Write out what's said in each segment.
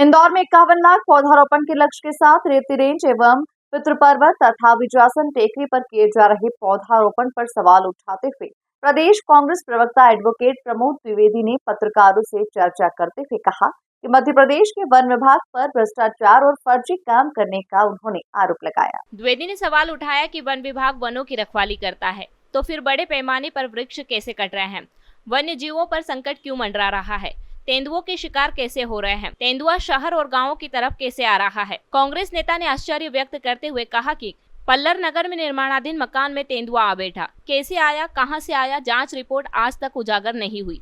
इंदौर में 51 लाख पौधारोपण के लक्ष्य के साथ रेती रेंज एवं पितृपर्वत तथा विजासन टेकरी पर किए जा रहे पौधारोपण पर सवाल उठाते हुए प्रदेश कांग्रेस प्रवक्ता एडवोकेट प्रमोद द्विवेदी ने पत्रकारों से चर्चा करते हुए कहा कि मध्य प्रदेश के वन विभाग पर भ्रष्टाचार और फर्जी काम करने का उन्होंने आरोप लगाया। द्विवेदी ने सवाल उठाया कि वन विभाग वनों की रखवाली करता है तो फिर बड़े पैमाने पर वृक्ष कैसे कट रहे हैं, वन्य जीवों पर संकट क्यों मंडरा रहा है, तेंदुओं के शिकार कैसे हो रहे हैं, तेंदुआ शहर और गांवों की तरफ कैसे आ रहा है। कांग्रेस नेता ने आश्चर्य व्यक्त करते हुए कहा कि पल्लर नगर में निर्माणाधीन मकान में तेंदुआ आ बैठा, कैसे आया, कहां से आया, जांच रिपोर्ट आज तक उजागर नहीं हुई।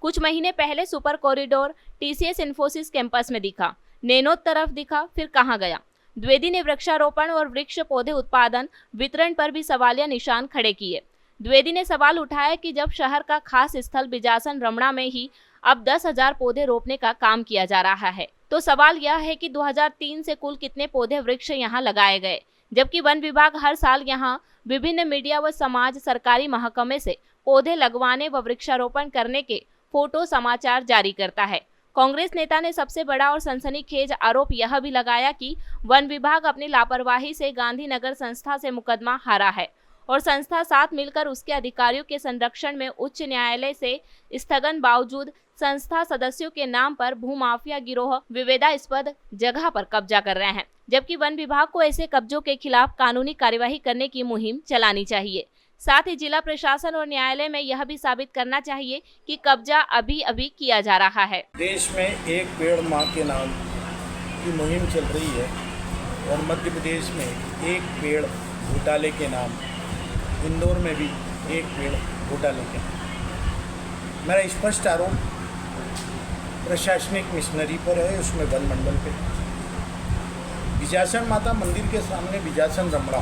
कुछ महीने पहले super corridor TCS Infosys campus में दिखा, नैनोद तरफ दिखा, फिर कहां गया। द्विवेदी ने वृक्षारोपण और वृक्ष पौधे उत्पादन वितरण पर भी सवालिया निशान खड़े किए। द्विवेदी ने सवाल उठाया कि जब शहर का खास स्थल बिजासन रमणा में ही अब 10,000 पौधे रोपने का काम किया जा रहा है, तो सवाल यह है कि 2003 से कुल कितने पौधे वृक्ष यहाँ लगाए गए, जबकि वन विभाग हर साल यहाँ विभिन्न मीडिया व समाज सरकारी महकमे से पौधे लगवाने व वृक्षारोपण करने के फोटो समाचार जारी करता है। कांग्रेस नेता ने सबसे बड़ा और सनसनीखेज आरोप यह भी लगाया कि वन विभाग अपनी लापरवाही से गांधीनगर संस्था से मुकदमा हारा है और संस्था साथ मिलकर उसके अधिकारियों के संरक्षण में उच्च न्यायालय से स्थगन बावजूद संस्था सदस्यों के नाम पर भूमाफिया गिरोह विवादास्पद जगह पर कब्जा कर रहे हैं, जबकि वन विभाग को ऐसे कब्जों के खिलाफ कानूनी कार्यवाही करने की मुहिम चलानी चाहिए। साथ ही जिला प्रशासन और न्यायालय में यह भी साबित करना चाहिए कि कब्जा अभी अभी किया जा रहा है। देश में एक पेड़ माँ के नाम की मुहिम चल रही है और मध्य प्रदेश में एक पेड़ घोटाले के नाम, इंदौर में भी एक पेड़ घोटाले के नाम। मेरा स्पष्ट आरोप प्रशासनिक मिशनरी पर है, उसमें वन मंडल पे। बिजासन माता मंदिर के सामने बिजासन रमणा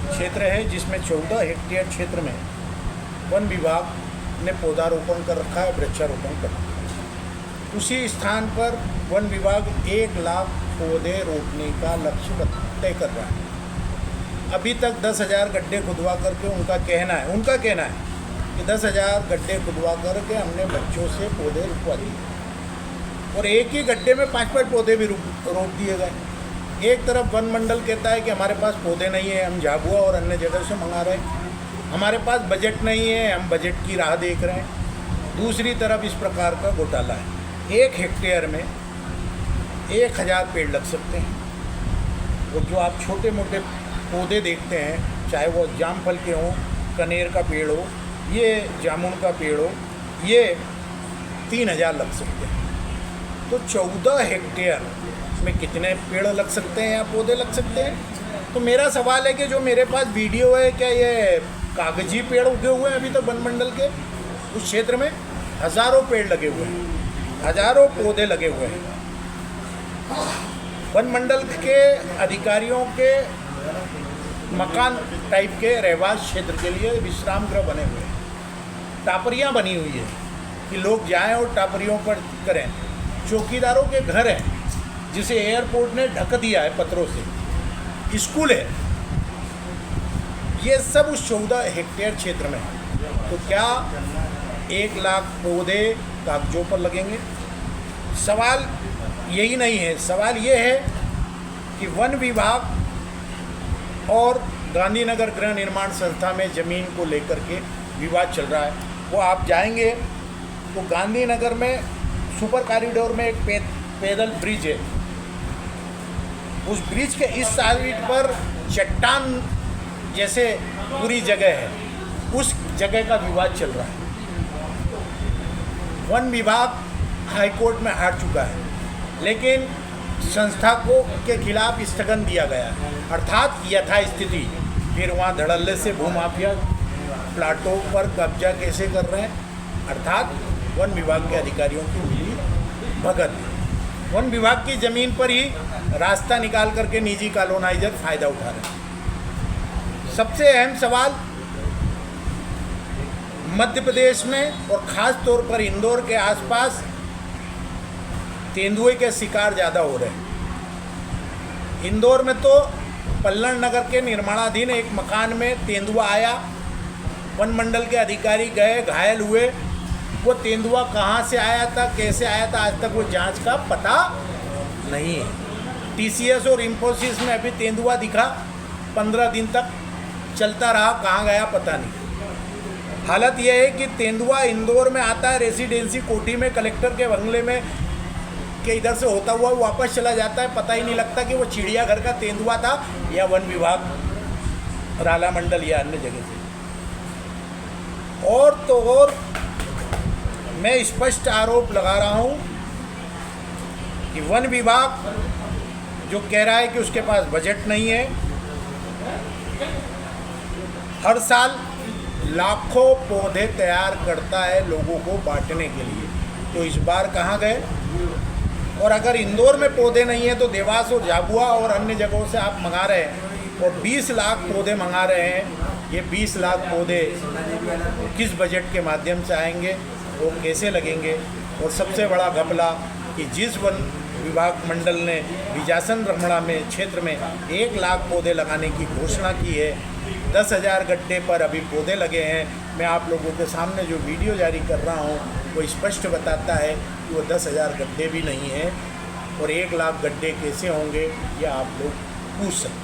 क्षेत्र है जिसमें 14 हेक्टेयर क्षेत्र में वन विभाग ने पौधारोपण कर रखा है, वृक्षारोपण कर रखा है। उसी स्थान पर वन विभाग 1 लाख पौधे रोपने का लक्ष्य तय कर रहा है। अभी तक 10,000 गड्ढे खुदवा करके उनका कहना है कि 10,000 गड्ढे खुदवा करके हमने बच्चों से पौधे रुकवा दिए और एक ही गड्ढे में 5-5 पौधे भी रोप दिए गए। एक तरफ वन मंडल कहता है कि हमारे पास पौधे नहीं है, हम झाबुआ और अन्य जगह से मंगा रहे हैं, हमारे पास बजट नहीं है, हम बजट की राह देख रहे हैं। दूसरी तरफ इस प्रकार का घोटाला है। 1 हेक्टेयर में 1,000 पेड़ लग सकते हैं और जो आप छोटे मोटे पौधे देखते हैं, चाहे वो जामफल के हों, कनेर का पेड़ हो, ये जामुन का पेड़ हो, ये 3,000 लग सकते हैं। तो 14 हेक्टेयर में कितने पेड़ लग सकते हैं या पौधे लग सकते हैं? तो मेरा सवाल है कि जो मेरे पास वीडियो है, क्या ये कागजी पेड़ उगे हुए हैं? अभी तक वन मंडल के उस क्षेत्र में हज़ारों पेड़ लगे हुए हैं, हज़ारों पौधे लगे हुए हैं। वन मंडल के अधिकारियों के मकान टाइप के रहवास क्षेत्र के लिए विश्राम गृह बने हुए हैं, टापरियाँ बनी हुई है कि लोग जाएं और टापरियों पर करें। चौकीदारों के घर हैं जिसे एयरपोर्ट ने ढक दिया है पत्रों से, स्कूल है, ये सब उस 14 हेक्टेयर क्षेत्र में है। तो क्या 1 लाख पौधे कागजों पर लगेंगे? सवाल यही नहीं है, सवाल ये है कि वन विभाग और गांधीनगर गृह निर्माण संस्था में ज़मीन को लेकर के विवाद चल रहा है। वो आप जाएंगे तो गांधीनगर में सुपर कॉरिडोर में एक पैदल ब्रिज है, उस ब्रिज के इस साइड पर चट्टान जैसे पूरी जगह है, उस जगह का विवाद चल रहा है। वन विभाग हाई कोर्ट में हार चुका है, लेकिन संस्था को के खिलाफ स्थगन दिया गया है, अर्थात यथास्थिति। फिर वहाँ धड़ल्ले से भूमाफिया प्लाटों पर कब्जा कैसे कर रहे हैं, अर्थात वन विभाग के अधिकारियों की मिली भगत। वन विभाग की ज़मीन पर ही रास्ता निकाल करके निजी कॉलोनाइजर फ़ायदा उठा रहे हैं। सबसे अहम सवाल मध्य प्रदेश में और ख़ास तौर पर इंदौर के आसपास तेंदुए के शिकार ज़्यादा हो रहे हैं। इंदौर में तो पल्लर नगर के निर्माणाधीन एक मकान में तेंदुआ आया, वन मंडल के अधिकारी गए, घायल हुए, वो तेंदुआ कहाँ से आया था, कैसे आया था, आज तक वो जांच का पता नहीं है। TCS और इंफोसिस में अभी तेंदुआ दिखा, 15 दिन तक चलता रहा, कहाँ गया पता नहीं। हालत यह है कि तेंदुआ इंदौर में आता है, रेसिडेंसी कोठी में, कलेक्टर के बंगले में के इधर से होता हुआ वापस चला जाता है, पता ही नहीं लगता कि वो चिड़ियाघर का तेंदुआ था या वन विभाग, राला मंडल या अन्य जगह से। और तो और मैं स्पष्ट आरोप लगा रहा हूँ कि वन विभाग जो कह रहा है कि उसके पास बजट नहीं है, हर साल लाखों पौधे तैयार करता है लोगों को बांटने के लिए, तो इस बार कहाँ गए? और अगर इंदौर में पौधे नहीं है तो देवास और झाबुआ और अन्य जगहों से आप मंगा रहे हैं और 20 लाख पौधे मंगा रहे हैं। ये 20 लाख पौधे किस बजट के माध्यम से आएंगे, वो कैसे लगेंगे? और सबसे बड़ा घपला कि जिस वन विभाग मंडल ने बिजासन रमणा में क्षेत्र में 1 लाख पौधे लगाने की घोषणा की है, 10,000 गड्ढे पर अभी पौधे लगे हैं। मैं आप लोगों के सामने जो वीडियो जारी कर रहा हूँ वो स्पष्ट बताता है कि वो 10,000 गड्ढे भी नहीं हैं, और 1 लाख गड्ढे कैसे होंगे ये आप लोग पूछ सकते हैं।